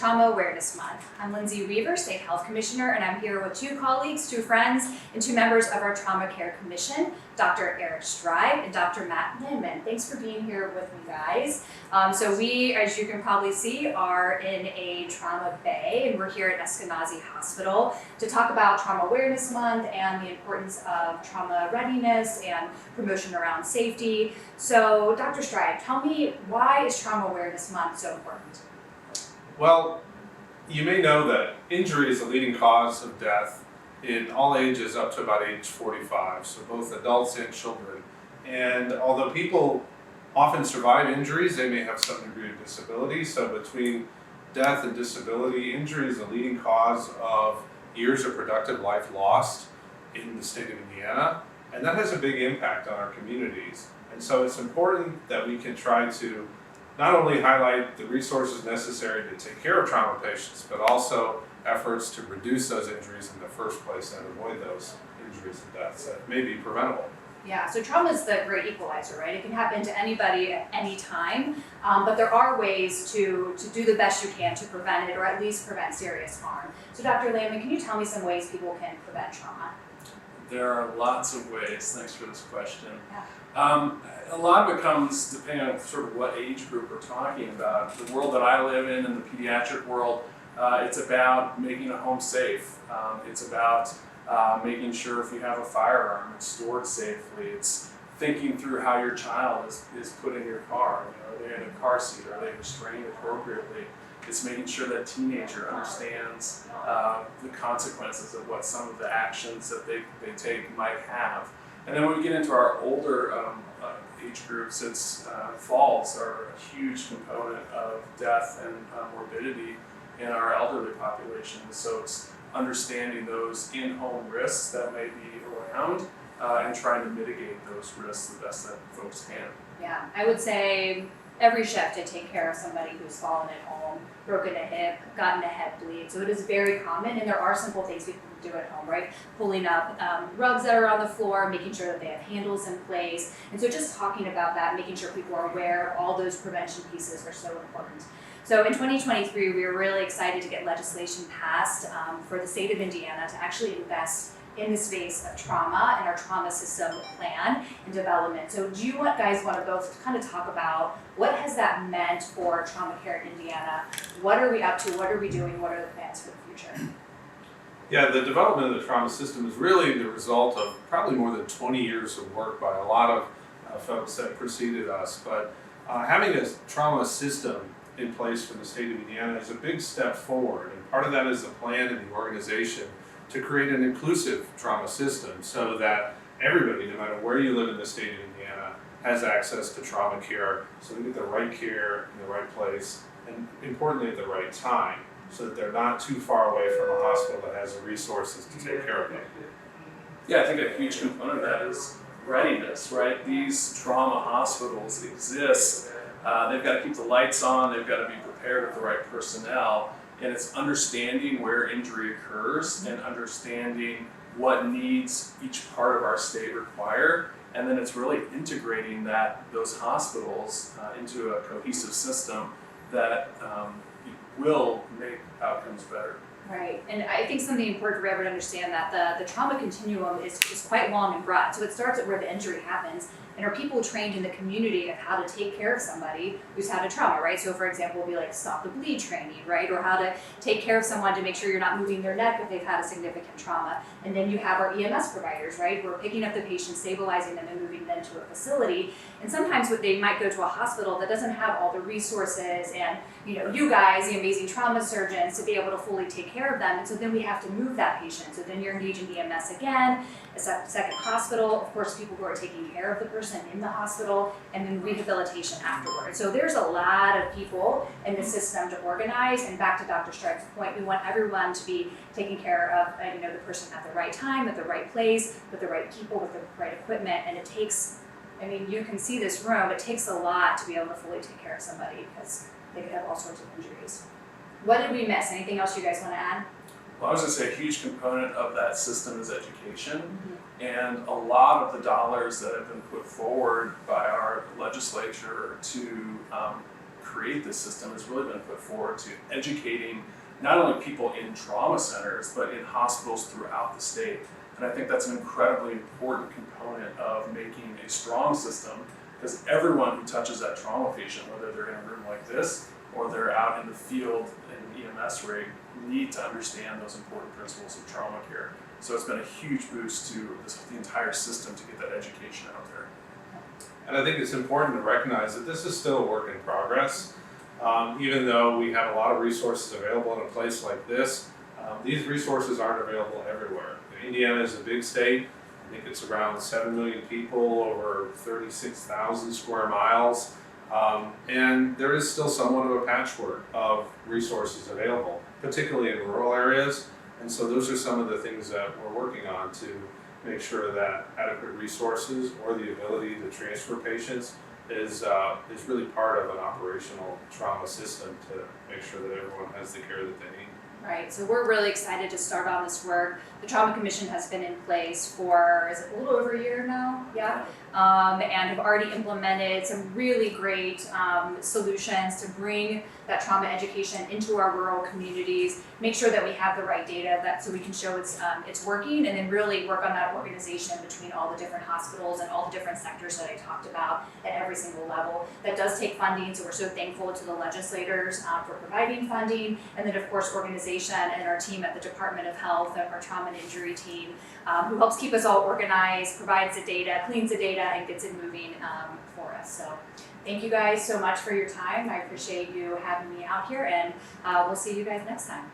Trauma Awareness Month. I'm Lindsay Weaver, State Health Commissioner, and I'm here with two colleagues, two friends, and two members of our Trauma Care Commission, Dr. Eric Stride and Dr. Matt Linman. Thanks for being here with me, guys. So we, as you can probably see, are in a trauma bay, and we're here at Eskenazi Hospital to talk about Trauma Awareness Month and the importance of trauma readiness and promotion around safety. So, Dr. Stride, tell me, why is Trauma Awareness Month so important? Well, you may know that injury is a leading cause of death in all ages up to about age 45, so both adults and children. And although people often survive injuries, they may have some degree of disability. So between death and disability, injury is a leading cause of years of productive life lost in the state of Indiana, and that has a big impact on our communities. And so it's important that we can try to not only highlight the resources necessary to take care of trauma patients, but also efforts to reduce those injuries in the first place and avoid those injuries and deaths that may be preventable. Yeah, so trauma is the great equalizer, right? It can happen to anybody at any time, but there are ways to do the best you can to prevent it, or at least prevent serious harm. So Dr. Lehman, can you tell me some ways people can prevent trauma? There are lots of ways. Thanks for this question. Yeah. A lot of it comes depending on sort of what age group we're talking about. The world that I live in the pediatric world, it's about making a home safe. It's about making sure if you have a firearm, it's stored safely. It's thinking through how your child is put in your car. You know, are they in a car seat? Are they restrained appropriately? It's making sure that teenager understands the consequences of what some of the actions that they take might have. And then when we get into our older age groups, falls are a huge component of death and morbidity in our elderly population. So it's understanding those in-home risks that may be around and trying to mitigate those risks the best that folks can. Yeah, I would say every shift I take care of somebody who's fallen at home, broken a hip, gotten a head bleed. So it is very common, and there are simple things people can do at home, right? Pulling up rugs that are on the floor, making sure that they have handles in place. And so just talking about that, making sure people are aware of all those prevention pieces are so important. So in 2023, we were really excited to get legislation passed for the state of Indiana to actually invest in the space of trauma and our trauma system plan and development. So do you guys want to both kind of talk about what has that meant for trauma care in Indiana? What are we up to? What are we doing? What are the plans for the future? Yeah, the development of the trauma system is really the result of probably more than 20 years of work by a lot of folks that preceded us. But having a trauma system in place for the state of Indiana is a big step forward. And part of that is the plan and the organization to create an inclusive trauma system so that everybody, no matter where you live in the state of Indiana, has access to trauma care, so they get the right care in the right place, and importantly at the right time, so that they're not too far away from a hospital that has the resources to take care of them. Yeah, I think a huge component of that is readiness, right? These trauma hospitals exist. They've got to keep the lights on, they've got to be prepared with the right personnel, and it's understanding where injury occurs and understanding what needs each part of our state require, and then it's really integrating those hospitals into a cohesive system that will make outcomes better. Right, and I think something important for everyone to understand that the trauma continuum is quite long and broad. So it starts at where the injury happens, and are people trained in the community of how to take care of somebody who's had a trauma, right? So for example, it'll be like stop the bleed training, right? Or how to take care of someone to make sure you're not moving their neck if they've had a significant trauma. And then you have our EMS providers, right? Who are picking up the patient, stabilizing them, and moving them to a facility. And sometimes they might go to a hospital that doesn't have all the resources and you guys, the amazing trauma surgeons, to be able to fully take care of them. And so then we have to move that patient. So then you're engaging EMS again, a second hospital, of course, people who are taking care of the person in the hospital, and then rehabilitation afterwards. So there's a lot of people in the system to organize. And back to Dr. Stride's point, we want everyone to be taking care of the person at the right time, at the right place, with the right people, with the right equipment. And it takes, you can see this room, it takes a lot to be able to fully take care of somebody because they could have all sorts of injuries. What did we miss? Anything else you guys want to add? Well, I was going to say a huge component of that system is education, and a lot of the dollars that have been put forward by our legislature to create this system has really been put forward to educating not only people in trauma centers, but in hospitals throughout the state. And I think that's an incredibly important component of making a strong system, because everyone who touches that trauma patient, whether they're in a room like this or they're out in the field in an EMS rig, need to understand those important principles of trauma care. So it's been a huge boost to the entire system to get that education out there. And I think it's important to recognize that this is still a work in progress. Even though we have a lot of resources available in a place like this, these resources aren't available everywhere. Indiana is a big state. I think it's around 7 million people, over 36,000 square miles. And there is still somewhat of a patchwork of resources available, particularly in rural areas. And so those are some of the things that we're working on to make sure that adequate resources or the ability to transfer patients is really part of an operational trauma system to make sure that everyone has the care that they need. Right, so we're really excited to start on this work. The Trauma Commission has been in place for, is it a little over a year now? Yeah. And have already implemented some really great solutions to bring that trauma education into our rural communities, make sure that we have the right data so we can show it's working, and then really work on that organization between all the different hospitals and all the different sectors that I talked about at every single level. That does take funding, so we're so thankful to the legislators for providing funding, and then of course organization and our team at the Department of Health, our trauma and injury team, who helps keep us all organized, provides the data, cleans the data, and gets it moving for us. So thank you guys so much for your time. I appreciate you having me out here, and we'll see you guys next time.